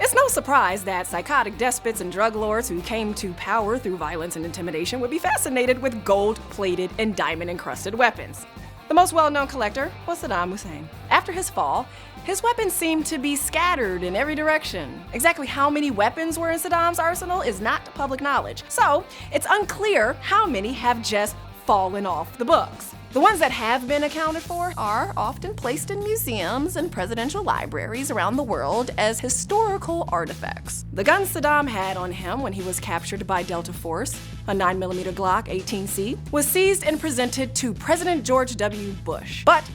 It's no surprise that psychotic despots and drug lords who came to power through violence and intimidation would be fascinated with gold-plated and diamond-encrusted weapons. The most well-known collector was Saddam Hussein. After his fall, his weapons seemed to be scattered in every direction. Exactly how many weapons were in Saddam's arsenal is not public knowledge, so it's unclear how many have just fallen off the books. The ones that have been accounted for are often placed in museums and presidential libraries around the world as historical artifacts. The gun Saddam had on him when he was captured by Delta Force, a 9mm Glock 18C, was seized and presented to President George W. Bush. But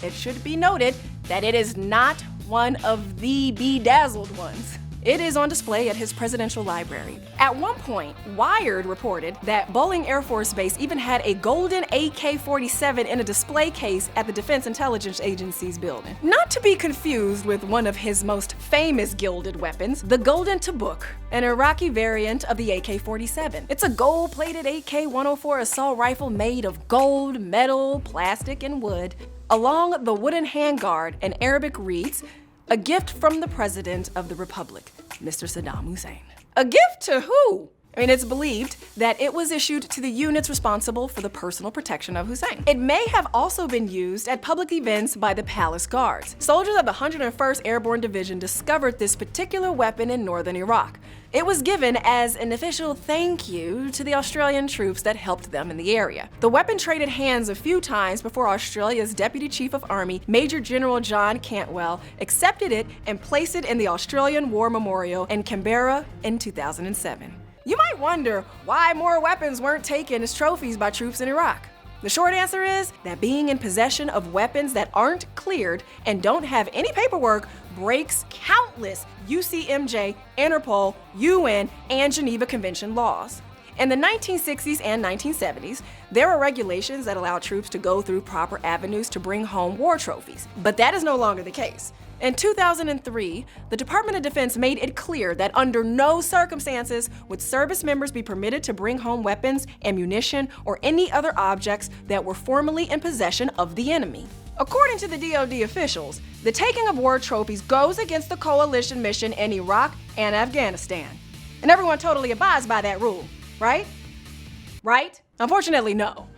it should be noted that it is not one of the bedazzled ones. It is on display at his presidential library. At one point, Wired reported that Bolling Air Force Base even had a golden AK-47 in a display case at the Defense Intelligence Agency's building. Not to be confused with one of his most famous gilded weapons, the Golden Tabuk, an Iraqi variant of the AK-47. It's a gold-plated AK-104 assault rifle made of gold, metal, plastic, and wood. Along the wooden handguard, in Arabic reads, "A gift from the President of the Republic, Mr. Saddam Hussein." A gift to who? It's believed that it was issued to the units responsible for the personal protection of Hussein. It may have also been used at public events by the Palace Guards. Soldiers of the 101st Airborne Division discovered this particular weapon in northern Iraq. It was given as an official thank you to the Australian troops that helped them in the area. The weapon traded hands a few times before Australia's Deputy Chief of Army, Major General John Cantwell, accepted it and placed it in the Australian War Memorial in Canberra in 2007. You might wonder why more weapons weren't taken as trophies by troops in Iraq. The short answer is that being in possession of weapons that aren't cleared and don't have any paperwork breaks countless UCMJ, Interpol, UN, and Geneva Convention laws. In the 1960s and 1970s, there were regulations that allowed troops to go through proper avenues to bring home war trophies, but that is no longer the case. In 2003, the Department of Defense made it clear that under no circumstances would service members be permitted to bring home weapons, ammunition, or any other objects that were formerly in possession of the enemy. According to the DoD officials, the taking of war trophies goes against the coalition mission in Iraq and Afghanistan. And everyone totally abides by that rule, right? Right? Unfortunately, no.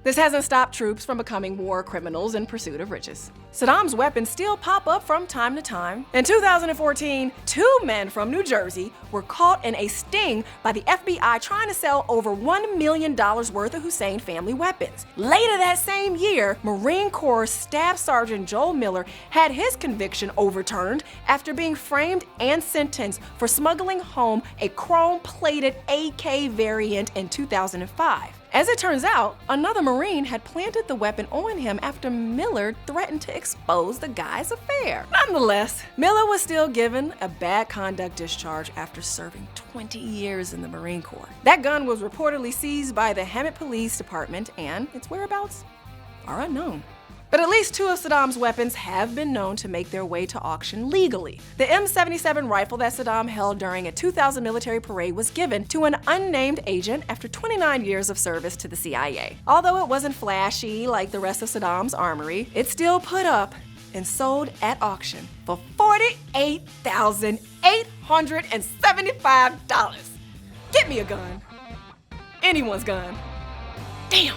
This hasn't stopped troops from becoming war criminals in pursuit of riches. Saddam's weapons still pop up from time to time. In 2014, 2 men from New Jersey were caught in a sting by the FBI trying to sell over $1 million worth of Hussein family weapons. Later that same year, Marine Corps Staff Sergeant Joel Miller had his conviction overturned after being framed and sentenced for smuggling home a chrome-plated AK variant in 2005. As it turns out, another Marine had planted the weapon on him after Miller threatened to expose the guy's affair. Nonetheless, Miller was still given a bad conduct discharge after serving 20 years in the Marine Corps. That gun was reportedly seized by the Hemet Police Department, and its whereabouts are unknown. But at least 2 of Saddam's weapons have been known to make their way to auction legally. The M77 rifle that Saddam held during a 2000 military parade was given to an unnamed agent after 29 years of service to the CIA. Although it wasn't flashy like the rest of Saddam's armory, it still put up and sold at auction for $48,875. Get me a gun. Anyone's gun. Damn.